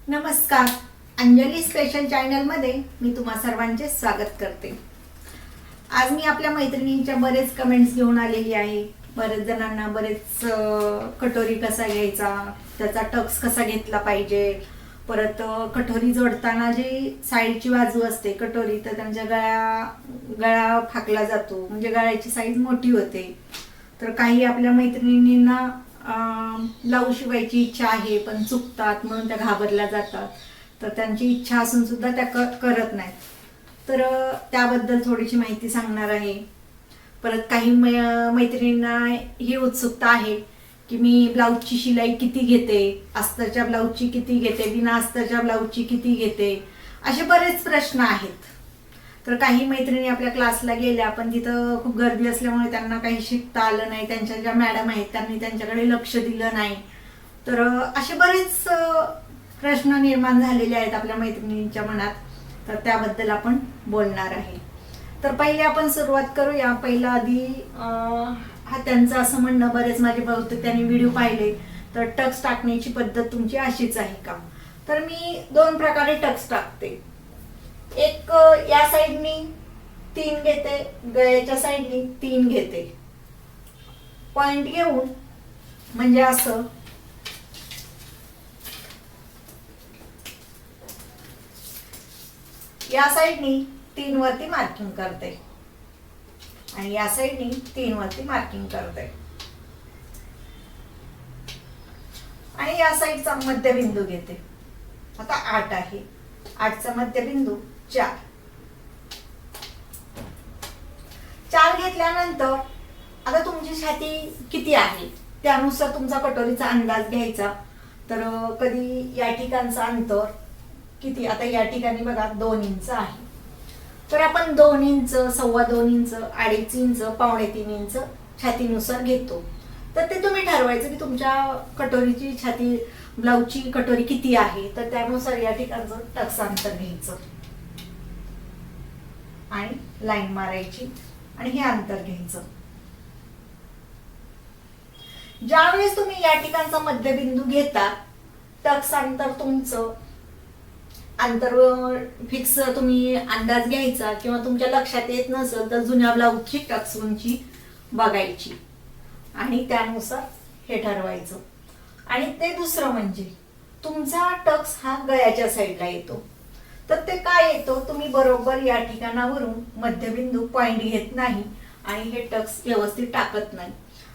नमस्कार. अंजली स्पेशल चॅनलमध्ये मी तुम्हा सर्वांचे स्वागत करते. आज मी आपल्या मैत्रिणींच्या बरेच कमेंट्स घेऊन आलेली आहे. बरेच जणांना कटोरी कसा घ्यायचा, त्याचा टक्स कसा घेतला पाहिजे, परत कटोरी जोडताना जी साईडची बाजू असते कटोरी, तर त्यांच्या गळा फाकला जातो, म्हणजे गळ्याची साईज मोठी होते. तर काही आपल्या मैत्रिणींना ब्लाऊज शिवायची इच्छा आहे पण चुकतात म्हणून त्या घाबरल्या जातात. तर त्यांची इच्छा असून सुद्धा त्या करत नाहीत. तर त्याबद्दल थोडीशी माहिती सांगणार आहे. परत काही मैत्रिणींना ही उत्सुकता आहे की मी ब्लाऊजची शिलाई किती घेते, अस्तरच्या ब्लाऊजची किती घेते, बिना अस्तरच्या ब्लाऊजची किती घेते, असे बरेच प्रश्न आहेत. तर काही मैत्रिणी आपल्या क्लासला गेल्या पण तिथं खूप गर्दी असल्यामुळे त्यांना काही शिकता आलं नाही. त्यांच्या ज्या मॅडम आहेत त्यांनी त्यांच्याकडे लक्ष दिलं नाही. तर असे बरेच प्रश्न निर्माण झालेले आहेत आपल्या मैत्रिणींच्या मनात. तर त्याबद्दल आपण बोलणार आहे. तर पहिले आपण सुरुवात करूया. पहिला आधी हा त्यांचं असं म्हणणं, बरेच माझे बहुतेक त्यांनी व्हिडिओ पाहिले, तर टक्स टाकण्याची पद्धत तुमची अशीच आहे का? तर मी दोन प्रकारे टक्स टाकते. एक या साईडनी 3 घेते, गळ्याच्या साईडनी 3 घेते. पॉइंट घेऊन म्हणजे असं या साईडनी 3 वरती मार्किंग करते आणि या साईडनी 3 वरती मार्किंग करते आणि या साईडचा मध्यबिंदू घेते. आता 8 आहे, 8चा मध्यबिंदू 4 घेतल्यानंतर आता तुमची छाती किती आहे त्यानुसार तुमचा कटोरीचा अंदाज घ्यायचा. तर कधी या ठिकाणचं अंतर किती, आता या ठिकाणी बघा 2 इंच आहे, तर आपण 2 इंच, 2.25 इंच, 2.5 इंच, 2.25 इंच छातीनुसार घेतो. तर ते तुम्ही ठरवायचं की तुमच्या कटोरीची छाती, ब्लाऊजची कटोरी किती आहे, तर त्यानुसार या ठिकाणचं टक्स अंतर घ्यायचं आणि लाईन मारायची आणि हे अंतर घ्यायचं. ज्यावेळेस तुम्ही या ठिकाणचा मध्यबिंदू घेता, टक्स अंतर तुमचं अंतर फिक्स तुम्ही अंदाज घ्यायचा, किंवा तुमच्या लक्षात येत नसेल तर जुन्या ब्लाऊजची टक्स उंची बघायची आणि त्यानुसार हे ठरवायचं. आणि ते दुसरं म्हणजे तुमचा टक्स हा गळ्याच्या साईडला येतो. तर ते काय येतो, तुम्ही बरोबर या ठिकाणावरून मध्यबिंदू पॉइंट घेत नाही आणि हे टक्स व्यवस्थित टाकत नाही.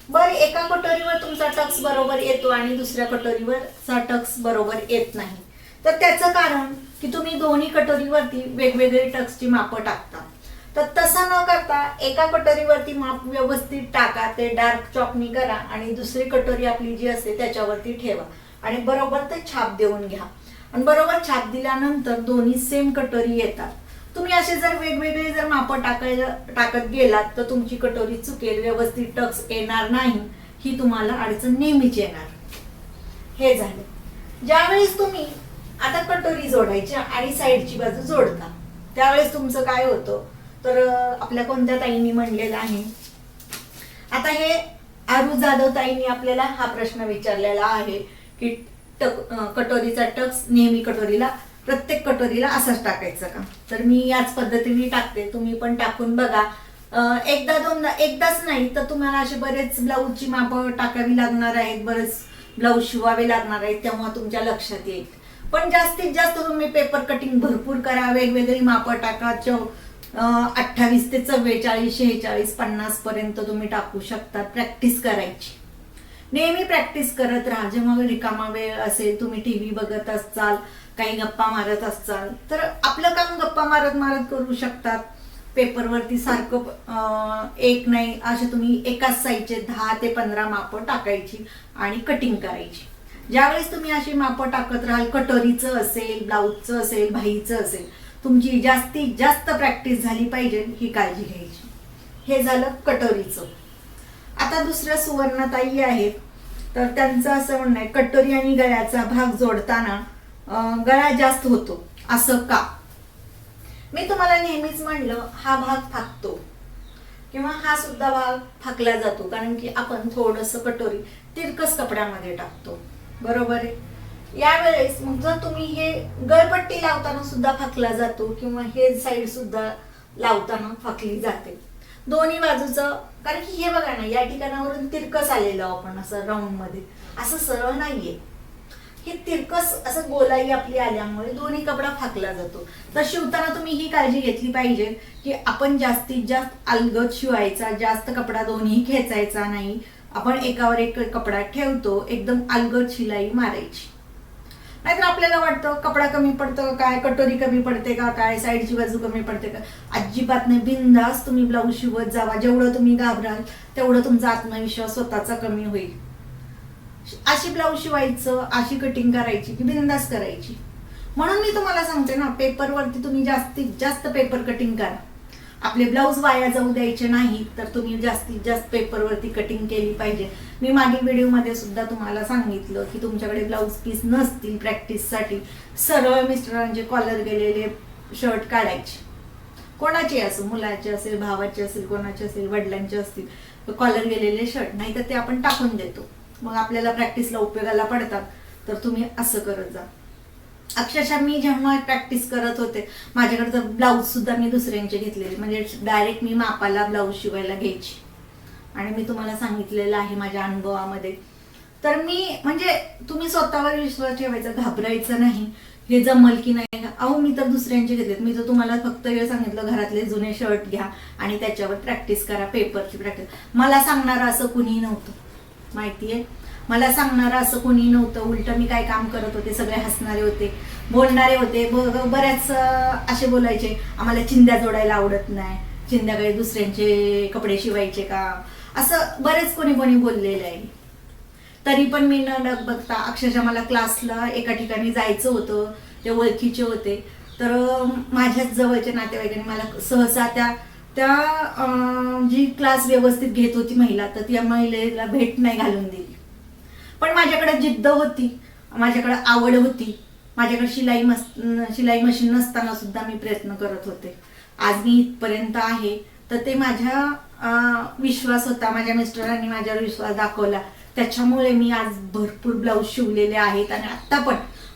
बरं, एका कटोरीवर तुमचा टक्स बरोबर येतो आणि दुसऱ्या कटोरीवरचा टक्स बरोबर येत नाही. तर त्याचं कारण की तुम्ही दोन्ही कटोरीवरती वेगवेगळे टक्सची मापं टाकता. तर तसं न करता एका कटोरीवरती माप व्यवस्थित टाका, ते डार्क चॉकनी करा आणि दुसरी कटोरी आपली जी असते त्याच्यावरती ठेवा आणि बरोबर ते छाप देऊन घ्या. आणि बरोबर छाप दिल्यानंतर दोन्ही सेम कटोरी येतात. तुम्ही असे जर वेगवेगळे जर मापं टाकत गेलात तर तुमची कटोरी चुकेल, व्यवस्थित टक्स येणार नाही, ही तुम्हाला अडचण नेहमीच येणार. हे झालं. ज्यावेळेस तुम्ही आता कटोरी जोडायची आणि साईडची बाजू जोडता, त्यावेळेस तुमचं काय होतं, तर आपल्या कोणत्या ताईंनी म्हणलेलं आहे, आता हे आरू जाधव ताईंनी आपल्याला हा प्रश्न विचारलेला आहे की कटोरीचा टक्स नेहमी प्रत्येक कटोरीला असाच टाकायचं का? तर मी याच पद्धतीने टाकते, तुम्ही पण टाकून बघा. एकदा दोनदा, एकदाच नाही तर तुम्हाला असे बरेच ब्लाऊजची मापं टाकावी लागणार आहेत, बरेच ब्लाऊज शिवावे लागणार आहेत, तेव्हा तुमच्या लक्षात येईल. पण जास्तीत जास्त तुम्ही पेपर कटिंग भरपूर करा, वेगवेगळी मापं टाका. 28 ते 44, 46, 50 पर्यंत तुम्ही टाकू शकता. प्रॅक्टिस करायची, नेहमी प्रॅक्टिस करत राहा. जेव्हा रिकामा वेळ असेल, तुम्ही टीव्ही बघत असाल, काही गप्पा मारत असाल, तर आपलं काम गप्पा मारत मारत करू शकतात. पेपरवरती सारखं एक नाही, असे तुम्ही एकाच साईजचे 10 ते 15 मापं टाकायची आणि कटिंग करायची. ज्यावेळेस तुम्ही अशी मापं टाकत राहाल, कटोरीचं असेल, ब्लाऊजचं असेल, भाईचं असेल, तुमची जास्तीत जास्त प्रॅक्टिस झाली पाहिजे, ही काळजी घ्यायची. हे झालं कटोरीचं. आता दुसऱ्या सुवर्णताई आहेत, तर त्यांचं असं म्हणणं आहे, कटोरी आणि गळ्याचा भाग जोडताना गळा जास्त होतो असं का? मी तुम्हाला नेहमीच म्हणलं, हा भाग फाकतो किंवा हा सुद्धा भाग फाकला जातो, कारण की आपण थोडंसं कटोरी तिरकस कपड्यामध्ये टाकतो, बरोबर आहे. यावेळेस मग जर तुम्ही हे गळपट्टी लावताना सुद्धा फाकला जातो किंवा हे साईड सुद्धा लावताना फाकली जाते दोन्ही बाजूचं. कारण की हे बघा ना, या ठिकाणावरून तिरकस आलेलं आपण असं राऊंड मध्ये, असं सरळ नाहीये. हे तिरकस असं गोलाई आपली आल्यामुळे दोन्ही कपडा फाकला जातो. तर शिवताना तुम्ही ही काळजी घेतली पाहिजे की आपण जास्तीत जास्त अलगद शिवायचा, जास्त कपडा दोन्ही खेचायचा नाही. आपण एकावर एक कपडा ठेवतो, एकदम अलगद शिलाई मारायची. नाहीतर आपल्याला वाटतं कपडा कमी पडतो काय, कटोरी कमी पडते का काय, साईडची बाजू कमी पडते का. अजिबात नाही, बिनधास्त तुम्ही ब्लाऊज शिवत जावा. जेवढं तुम्ही घाबराल तेवढं तुमचा आत्मविश्वास स्वतःचा कमी होईल. अशी ब्लाऊज शिवायचं, अशी कटिंग करायची की बिनधास्त करायची. म्हणून मी तुम्हाला सांगते ना, पेपरवरती तुम्ही जास्तीत जास्त पेपर कटिंग करा. आपले ब्लाऊज वाया जाऊ द्यायचे नाही, तर तुम्ही जास्तीत जास्त पेपरवरती कटिंग केली पाहिजे. मी मागील व्हिडिओमध्ये सुद्धा तुम्हाला सांगितलं की तुमच्याकडे ब्लाऊज पीस नसतील प्रॅक्टिससाठी, सरळ मिस्टरांचे कॉलर गेलेले शर्ट काढायचे. कोणाचे असो, मुलाचे असेल, भावाचे असेल, कोणाचे असेल, वडिलांचे असतील, कॉलर गेलेले शर्ट, नाही तर ते आपण टाकून देतो. मग आपल्याला प्रॅक्टिसला उपयोगाला पडतात. तर तुम्ही असं करत जा. अक्षरशः मी जेव्हा प्रॅक्टिस करत होते, माझ्याकडे तर ब्लाऊज सुद्धा मी दुसऱ्यांचे घेतलेले, म्हणजे डायरेक्ट मी मापाला ब्लाऊज शिवायला घ्यायची. आणि मी तुम्हाला सांगितलेलं आहे माझ्या अनुभवामध्ये. तर मी म्हणजे तुम्ही स्वतःवर विश्वास ठेवायचा, घाबरायचं नाही. हे जमल की नाही, अहो मी तर दुसऱ्यांचे घेतलेत. मी तर तुम्हाला फक्त हे सांगितलं, घरातले जुने शर्ट घ्या आणि त्याच्यावर प्रॅक्टिस करा, पेपरची प्रॅक्टिस. मला सांगणारं असं कुणी नव्हतं, माहितीये. मला सांगणारं असं कोणी नव्हतं. उलट मी काय काम करत होते, सगळे हसणारे होते, बोलणारे होते. बऱ्याच असे बोलायचे, आम्हाला चिंध्या जोडायला आवडत नाही, चिंध्या काही दुसऱ्यांचे कपडे शिवायचे का, असं बरेच कोणी बोललेलं आहे. तरी पण मी न बघता, अक्षरशः मला क्लासला एका ठिकाणी जायचं होतं, ते ओळखीचे होते. तर माझ्याच जवळच्या नातेवाईकांनी मला सहसा त्या जी क्लास व्यवस्थित घेत होती महिला, तर त्या महिलेला भेट नाही घालून दिली. पण माझ्याकडे जिद्द होती, माझ्याकडे आवड होती, माझ्याकडे शिलाई मशीन नसताना सुद्धा मी प्रयत्न करत होते. आज मी इथपर्यंत आहे. तर ते माझ्या विश्वास होता, माझ्या मिस्टरांनी माझ्यावर विश्वास दाखवला, त्याच्यामुळे मी आज भरपूर ब्लाऊज शिवलेले आहेत. आणि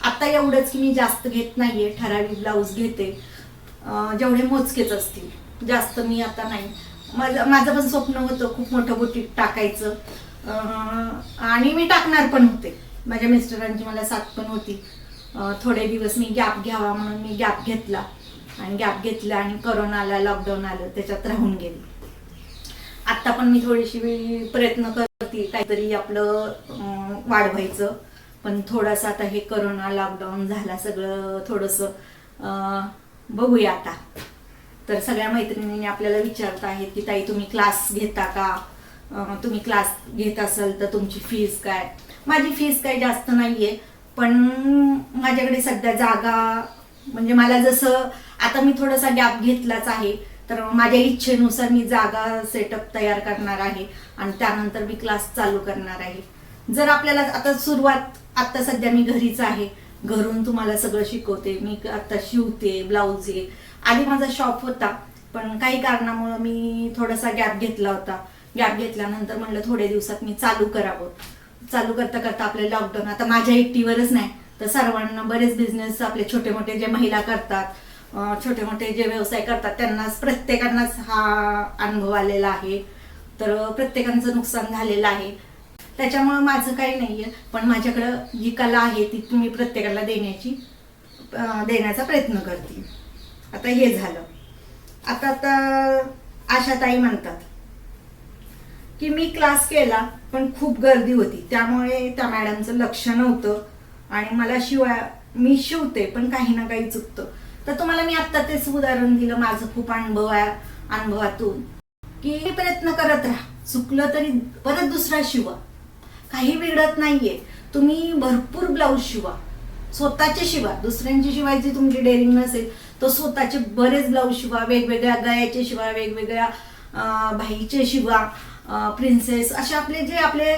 आता एवढंच की मी जास्त घेत नाहीये, ठराविक ब्लाऊज घेते, जेवढे मोजकेच असतील, जास्त मी आता नाही. माझं पण स्वप्न होतं खूप मोठं बुटीक टाकायचं, आणि मी टाकणार पण होते. माझ्या मिस्टरांची मला साथ पण होती. थोडे दिवस मी गॅप घ्यावा म्हणून मी गॅप घेतला, आणि करोना आला, लॉकडाऊन आलं, त्याच्यात राहून गेले. आता पण मी थोडीशी प्रयत्न करते काहीतरी आपलं वाढवायचं, पण थोडासा आता हे करोना लॉकडाऊन झाला, सगळं थोडंसं बघूया आता. तर सगळ्या मैत्रिणींनी आपल्याला विचारत आहेत की ताई तुम्ही क्लास घेता का, तुम्ही क्लास घेत असाल तर तुमची फीस काय. माझी फीस काही जास्त नाहीये, पण माझ्याकडे सध्या जागा, म्हणजे मला जसं आता मी थोडासा गॅप घेतलाच आहे, तर माझ्या इच्छेनुसार मी जागा सेटअप तयार करणार आहे आणि त्यानंतर मी क्लास चालू करणार आहे. जर आपल्याला आता सुरुवात, आता सध्या मी घरीच आहे, घरून तुम्हाला सगळं शिकवते. मी आता शिवते ब्लाऊज. आधी माझा शॉप होता, पण काही कारणामुळे मी थोडासा गॅप घेतला होता. गॅप घेतल्यानंतर म्हणलं थोड्या दिवसात मी चालू करावं. चालू करता करता आपले लॉकडाऊन, आता माझ्या एकटीवरच नाही तर सर्वांना, बरेच बिझनेस आपले छोटे मोठे जे महिला करतात, छोटे मोठे जे व्यवसाय करतात, त्यांनाच प्रत्येकांनाच हा अनुभव आलेला आहे. तर प्रत्येकांचं नुकसान झालेलं आहे. त्याच्यामुळे माझं काही नाहीये, पण माझ्याकडं जी कला आहे ती मी प्रत्येकाला देण्याचा प्रयत्न करते. आता हे झालं. आता आशाताई म्हणतात की मी क्लास केला पण खूप गर्दी होती, त्यामुळे त्या मॅडमचं लक्ष नव्हतं आणि मला मी शिवते पण काही ना काही चुकतं. तर तुम्हाला मी आता तेच उदाहरण दिलं, माझं खूप अनुभवातून, की प्रयत्न करत राहा, चुकलं तरी परत दुसरा शिवा, काही बिघडत नाहीये. तुम्ही भरपूर ब्लाऊज शिवा, स्वतःचे शिवा. दुसऱ्यांची शिवायची तुमची डेअरिंग नसेल तर स्वतःचे बरेच ब्लाऊज शिवा, वेगवेगळ्या गळ्याचे शिवा, वेगवेगळ्या बाईचे शिवा, प्रिन्सेस, असे आपले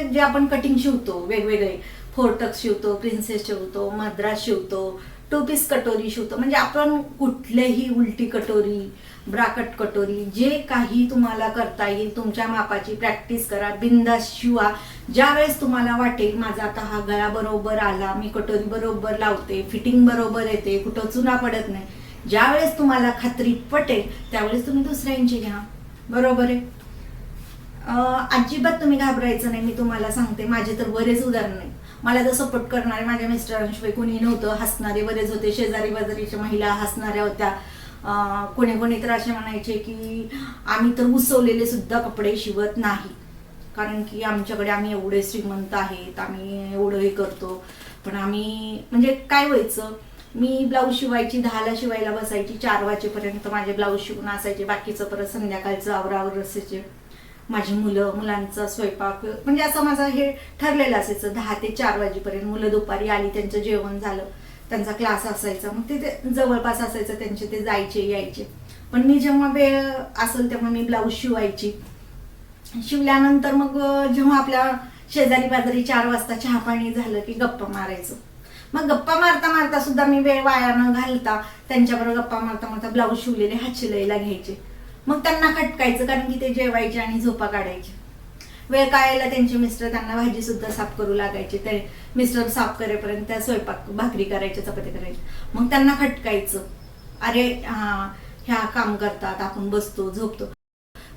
जे आपण कटिंग शिवतो, वेगवेगळे फोरटक्स शिवतो, प्रिन्सेस शिवतो, मद्रास शिवतो, टू पीस कटोरी शिवतो. म्हणजे आपण कुठलेही उलटी कटोरी, ब्राकट कटोरी, जे काही तुम्हाला करता येईल तुमच्या मापाची प्रॅक्टिस करा, बिंदास शिवा. ज्या वेळेस तुम्हाला वाटेल माझा आता हा गळा बरोबर आला, मी कटोरी बरोबर लावते, फिटिंग बरोबर येते, कुठं चुना पडत नाही, ज्या वेळेस तुम्हाला खात्री पटेल त्यावेळेस तुम्ही दुसऱ्यांची घ्या. बरोबर आहे. अजिबात तुम्ही घाबरायचं नाही. मी तुम्हाला सांगते, माझे तर बरेच उदाहरण आहे. मला तर सपोर्ट करणारे माझ्या मिस्टरांशिवाय कोणी नव्हतं. हसणारे बरेच होते, शेजारी बाजारीच्या महिला हसणाऱ्या होत्या. कोणी तर असे म्हणायचे की आम्ही तर उसवलेले सुद्धा कपडे शिवत नाही, कारण की आम्ही एवढे श्रीमंत आहेत, आम्ही एवढं हे करतो. पण आम्ही म्हणजे काय व्हायचं, मी ब्लाऊज शिवायची, 10ला शिवायला बसायची, 4 वाजेपर्यंत माझे ब्लाऊज शिवून असायचे, बाकीचं परत संध्याकाळचं आवरावर असायचे. माझी मुलांचा स्वयंपाक, म्हणजे असं माझं हे ठरलेलं असायचं 10 ते 4 वाजेपर्यंत. मुलं दुपारी आली, त्यांचं जेवण झालं, त्यांचा क्लास असायचा, मग ते जवळपास असायचं त्यांचे, ते जायचे यायचे. पण मी जेव्हा वेळ असेल तेव्हा मी ब्लाऊज शिवायची. शिवल्यानंतर मग जेव्हा आपल्या शेजारी बाजारी 4 वाजता चहा पाणी झालं की गप्पा मारायचं. मग गप्पा मारता मारता सुद्धा मी वेळ वाया न घालता त्यांच्याबरोबर गप्पा मारता मारता ब्लाऊज शिवलेले हातशिलाईला घ्यायचे. मग त्यांना खटकायचं, कारण की ते जेवायचे आणि झोपा काढायचे. वेळ काढायला त्यांचे मिस्टर त्यांना भाजी सुद्धा साफ करू लागायचे. ते मिस्टर साफ करेपर्यंत त्या स्वयंपाक भाकरी करायच्या, चपाती करायच्या. मग त्यांना खटकायचं, अरे हा ह्या काम करतात, आपण बसतो झोपतो,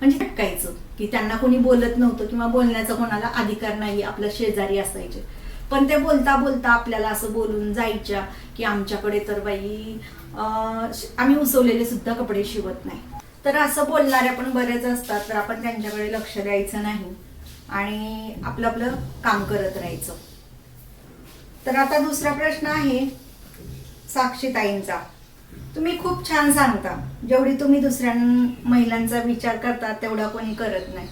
म्हणजे खटकायचं की त्यांना कोणी बोलत नव्हतं किंवा बोलण्याचा कोणाला अधिकार नाही. आपल्या शेजारी असायचे, पण ते बोलता बोलता आपल्याला असं बोलून जायच्या की आमच्याकडे तर बाई आम्ही उसवलेले सुद्धा कपडे शिवत नाही. तर असं बोलणाऱ्या पण बरेच असतात, तर आपण त्यांच्याकडे लक्ष द्यायचं नाही आणि आपलं आपलं काम करत राहायचं. तर आता दुसरा प्रश्न आहे साक्षीताईंचा. तुम्ही खूप छान सांगता, जेवढी तुम्ही दुसऱ्या महिलांचा विचार करता तेवढा कोणी करत नाही.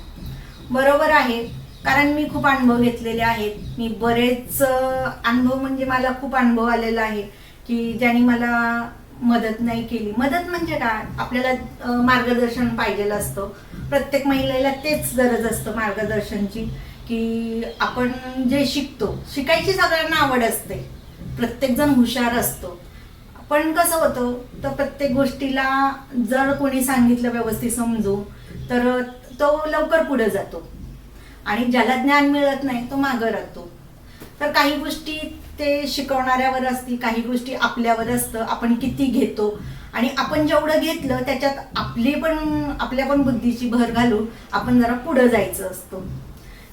बरोबर आहे, कारण मी खूप अनुभव घेतलेले आहेत. मी बरेच अनुभव, म्हणजे मला खूप अनुभव आलेला आहे की ज्यांनी मला मदत नाही केली. मदत म्हणजे काय, आपल्याला मार्गदर्शन पाहिजे असतं. प्रत्येक महिलेला तेच गरज असतं मार्गदर्शनची, की आपण जे शिकायची सगळ्यांना आवड असते, प्रत्येक जण हुशार असतो. पण कसं होतं, तर प्रत्येक गोष्टीला जर कोणी सांगितलं व्यवस्थित समजून, तर तो लवकर पुढे जातो आणि ज्याला ज्ञान मिळत नाही तो मागं राहतो. तर काही गोष्टी ते शिकवणाऱ्यावर असती, काही गोष्टी आपल्यावर असतं, आपण किती घेतो. आणि आपण जेवढं घेतलं त्याच्यात आपल्या पण बुद्धीची भर घालून आपण जरा पुढे जायचं असतं.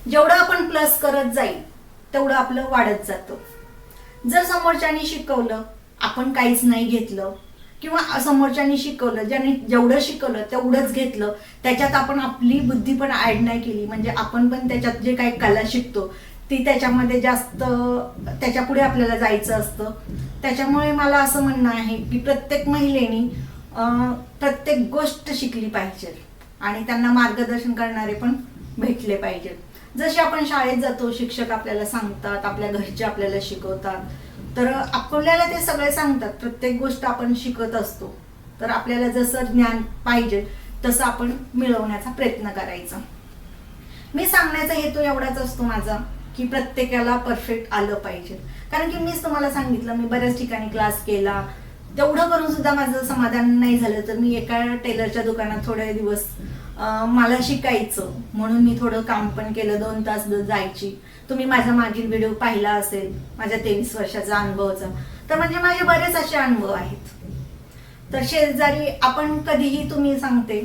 जेवढं आपण प्लस करत जाईल तेवढं आपलं वाढत जातं. जर समोरच्यानी शिकवलं, आपण काहीच नाही घेतलं, किंवा समोरच्यानी शिकवलं, ज्याने जेवढं शिकवलं तेवढंच घेतलं, त्याच्यात आपण आपली बुद्धी पण ऍड नाही केली, म्हणजे आपण पण त्याच्यात जे काही कला शिकतो ती त्याच्यामध्ये जास्त, त्याच्या पुढे आपल्याला जायचं असतं. त्याच्यामुळे मला असं म्हणणं आहे की प्रत्येक महिलेनी प्रत्येक गोष्ट शिकली पाहिजे आणि त्यांना मार्गदर्शन करणारे पण भेटले पाहिजे. जसे आपण शाळेत जातो, शिक्षक आपल्याला सांगतात, आपल्या घरचे आपल्याला शिकवतात, तर आपल्याला ते सगळे सांगतात, प्रत्येक गोष्ट आपण शिकत असतो. तर आपल्याला जसं ज्ञान पाहिजे तसं आपण मिळवण्याचा प्रयत्न करायचा. मी सांगण्याचा हेतू एवढाच असतो माझा, की प्रत्येकाला परफेक्ट आलं पाहिजे. कारण की मीच तुम्हाला सांगितलं, मी बऱ्याच ठिकाणी क्लास केला, तेवढं करून सुद्धा माझं समाधान नाही झालं. तर मी एका टेलरच्या दुकानात थोडे दिवस मला शिकायचं म्हणून मी थोडं काम पण केलं, 2 तास जायची. तुम्ही माझा मागील व्हिडिओ पाहिला असेल, माझ्या 23 वर्षाचा अनुभवाचा. तर म्हणजे माझे बरेच असे अनुभव आहेत. तर शेजारी आपण कधीही, तुम्ही सांगते,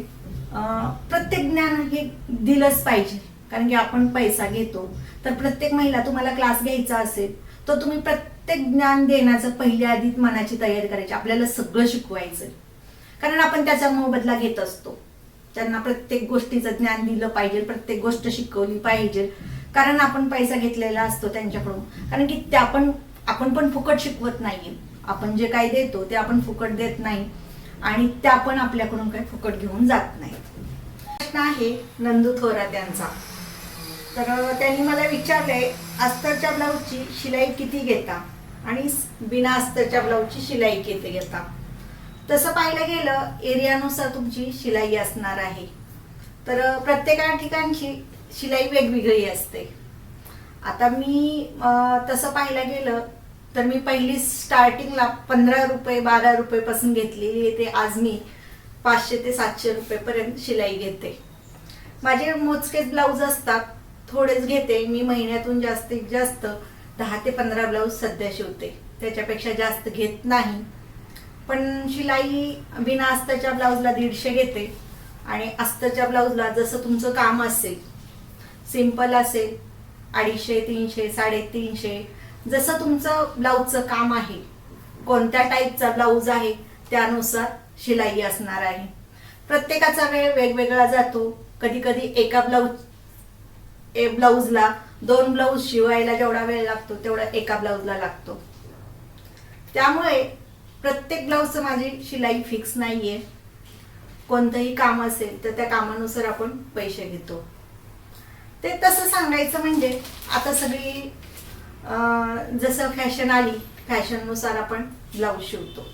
प्रत्येक ज्ञान हे दिलंच पाहिजे. कारण की आपण पैसा घेतो, तर प्रत्येक महिला, तुम्हाला क्लास घ्यायचा असेल तर तुम्ही प्रत्येक ज्ञान देण्याचं पहिल्या आधीच मनाची तयारी करायची. आपल्याला सगळं शिकवायचं, कारण आपण त्याचा मोबदला घेत असतो. त्यांना प्रत्येक गोष्टीचं ज्ञान दिलं पाहिजे, प्रत्येक गोष्ट शिकवली पाहिजे, कारण आपण पैसा घेतलेला असतो त्यांच्याकडून. कारण की आपण पण फुकट शिकवत नाहीये. आपण जे काही देतो ते आपण फुकट देत नाही आणि त्या पण आपल्याकडून काही फुकट घेऊन जात नाही. प्रश्न आहे नंदू थोरात यांचा. तर त्यांनी मला विचारलंय, अस्तरच्या ब्लाऊजची शिलाई किती घेता आणि बिना अस्तरच्या ब्लाऊजची शिलाई किती घेता. तसं पाहायला गेलं, एरियानुसार तुमची शिलाई असणार आहे. तर प्रत्येका ठिकाणची शिलाई वेगवेगळी असते. आता मी तसं पाहायला गेलं तर मी पहिली स्टार्टिंगला 15 रुपये 12 रुपये पासून घेतलेली आहे, ते आज मी 500 ते 700 रुपये पर्यंत शिलाई घेते. माझे मोजकेच ब्लाऊज असतात थोडेच घेते मी, महिन्यातून जास्तीत जास्त 10 ते 15 ब्लाऊज सध्या शिवते, त्याच्यापेक्षा जास्त घेत नाही. पण शिलाई बिना अस्ताच्या ब्लाऊजला 150 घेते आणि अस्ताच्या ब्लाऊजला जसं तुमचं काम असेल, सिंपल असेल 250, 300, 350, जसं तुमचं ब्लाऊजचं काम आहे, कोणत्या टाईपचा ब्लाऊज आहे त्यानुसार शिलाई असणार आहे. प्रत्येकाचा वेळ वेगवेगळा जातो. कधी कधी एका ब्लाऊजला 2 ब्लाऊज शिवायला जेवढा वेळ लागतो तेवढा एका ब्लाऊजला लागतो. त्यामुळे प्रत्येक ब्लाऊजचं माझी शिलाई फिक्स नाहीये. कोणतंही काम असेल तर त्या कामानुसार आपण पैसे घेतो. ते तसं सांगायचं म्हणजे आता सगळी जसं फॅशन आली, फॅशननुसार आपण ब्लाऊज शिवतो.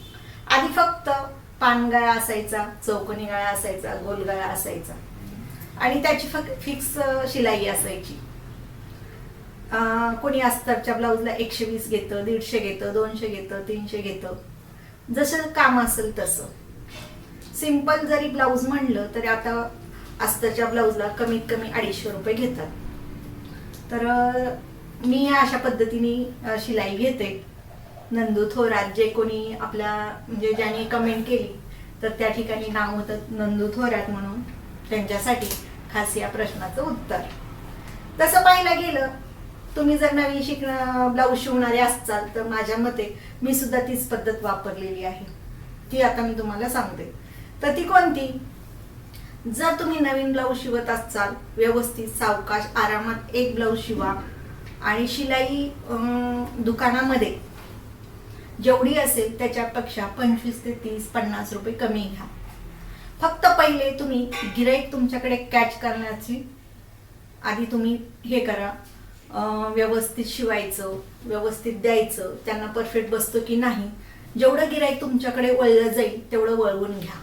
आधी फक्त पानगळा असायचा, चौकोनी गळा असायचा, गोल गळा असायचा आणि त्याची फिक्स शिलाई असायची. कोणी अस्तरच्या ब्लाऊजला 120 घेतं, 150 घेतं, 200 घेतं, 300 घेतं, जसं काम असेल तसं. सिंपल जरी ब्लाऊज म्हणलं तरी आता अस्तरच्या ब्लाऊजला कमीत कमी 250 रुपये घेतात. तर मी अशा पद्धतीने शिलाई घेते. नंदू थोरात, जे कोणी आपल्या म्हणजे ज्याने कमेंट केली तर त्या ठिकाणी नाव होतं नंदू थोरात म्हणून, त्यांच्यासाठी खास या प्रश्नाचं उत्तर. तसं पाहायला गेलं, तुम्ही जर नवीन ब्लाऊज शिवणारे असाल तर माझ्या मते मी सुद्धा तीच पद्धत वापरलेली आहे. ती आता मी तुम्हाला सांगते. तर ती कोणती? जर तुम्ही नवीन ब्लाऊज शिवत असाल, व्यवस्थित सावकाश आरामात एक ब्लाऊज शिवा आणि शिलाई दुकानामध्ये जेवढी असेल त्याच्यापेक्षा 25 ते 30, 50 रुपये कमी घ्या. फक्त पहिले तुम्ही गिराईक तुमच्याकडे कॅच करण्याची आधी तुम्ही हे करा, व्यवस्थित शिवायचं, व्यवस्थित द्यायचं, त्यांना परफेक्ट बसतो की नाही. जेवढं गिराईक तुमच्याकडे वळलं जाईल तेवढं वळवून घ्या.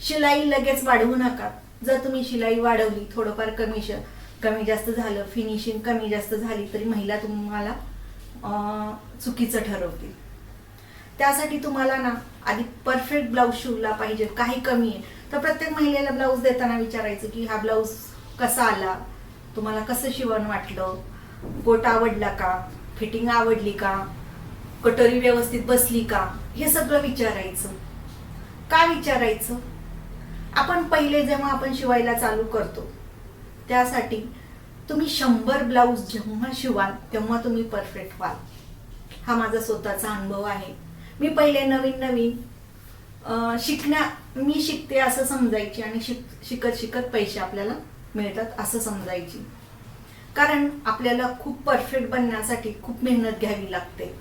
शिलाई लगेच वाढवू नका. जर तुम्ही शिलाई वाढवली, थोडंफार कमी जास्त झालं, फिनिशिंग कमी जास्त झाली तरी महिला तुम्हाला चुकीचं ठरवतील. त्यासाठी तुम्हाला ना आधी परफेक्ट ब्लाऊज शिवला पाहिजे. काही कमी आहे तर प्रत्येक महिलेला ब्लाऊज देताना विचारायचं की हा ब्लाऊज कसा आला, तुम्हाला कसं शिवण वाटलं, गोट आवडला का, फिटिंग आवडली का, कटोरी व्यवस्थित बसली का, हे सगळं विचारायचं. का विचारायचं? आपण पहिले जेव्हा आपण शिवायला चालू करतो त्यासाठी तुम्ही 100 ब्लाऊज जेव्हा शिवाल तेव्हा तुम्ही परफेक्ट व्हाल. हा माझा स्वतःचा अनुभव आहे. मी पहिले नवीन मी शिकते असं समजायची आणि शिकत पैसे आपल्याला मिळतात असं समजायची. कारण आपल्याला खूप परफेक्ट बनण्यासाठी खूप मेहनत घ्यावी लागते.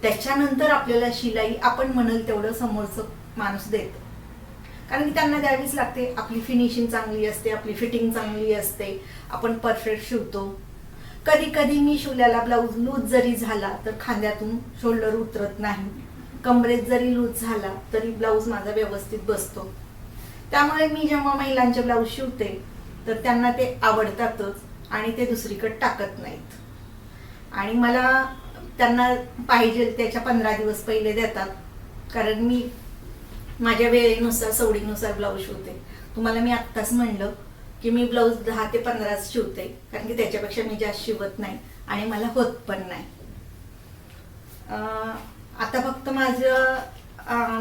त्याच्यानंतर आपल्याला शिलाई आपण म्हणाल तेवढं समोरचं माणूस देतं, कारण की त्यांना द्यावीच लागते. आपली फिनिशिंग चांगली असते, आपली फिटिंग चांगली असते, आपण परफेक्ट शिवतो. कधी कधी मी शिवलेला ब्लाऊज लूज जरी झाला तर खांद्यातून शोल्डर उतरत नाही, कमरेत जरी लूज झाला तरी ब्लाऊज माझा व्यवस्थित बसतो. त्यामुळे मी जेव्हा महिलांचे ब्लाऊज शिवते तर त्यांना ते आवडतातच आणि ते दुसरीकडे टाकत नाहीत. आणि मला त्यांना पाहिजे त्याच्या 15 दिवस पहिले देतात, कारण मी माझ्या वेळेनुसार सवडीनुसार ब्लाऊज शिवते. तुम्हाला मी आत्ताच म्हणलं की मी ब्लाऊज 10 ते 15 शिवते, कारण की त्याच्यापेक्षा मी जास्त शिवत नाही आणि मला होत पण नाही. आता फक्त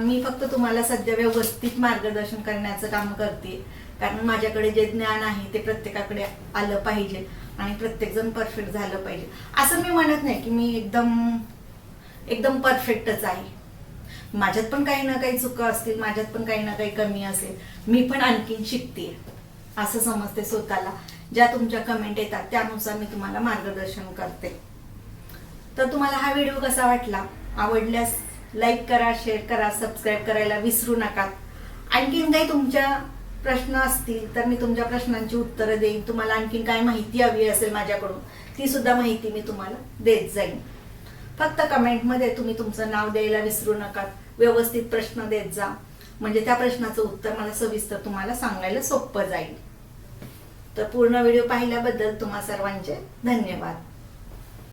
मी फक्त तुम्हाला सध्या व्यवस्थित मार्गदर्शन करण्याचं काम करते, कारण माझ्याकडे जे ज्ञान आहे ते प्रत्येकाकडे आलं पाहिजे आणि प्रत्येकजण परफेक्ट झालं पाहिजे. असं मी म्हणत नाही की मी एकदम परफेक्टच आहे. माझ्यात पण काही ना काही चुका असतील, माझ्यात पण काही ना काही कमी असेल, मी पण आणखीन शिकते असं समजते स्वतःला. ज्या तुमच्या कमेंट येतात त्यानुसार मी तुम्हाला मार्गदर्शन करते. तर तुम्हाला हा व्हिडिओ कसा वाटला? आवडल्यास लाईक करा, शेअर करा, सबस्क्राईब करायला विसरू नका. आणखीन काही तुमच्या प्रश्न असतील तर मी तुमच्या प्रश्नांची उत्तरं देईन. तुम्हाला आणखीन काय माहिती हवी असेल माझ्याकडून ती सुद्धा माहिती मी तुम्हाला देत जाईन. फक्त कमेंटमध्ये तुम्ही तुमचं नाव द्यायला विसरू नका. व्यवस्थित प्रश्न देत जा, म्हणजे त्या प्रश्नाचं उत्तर मला सविस्तर तुम्हाला सांगायला सोपं जाईल. तर पूर्ण व्हिडिओ पाहिल्याबद्दल तुम्हा सर्वांचे धन्यवाद.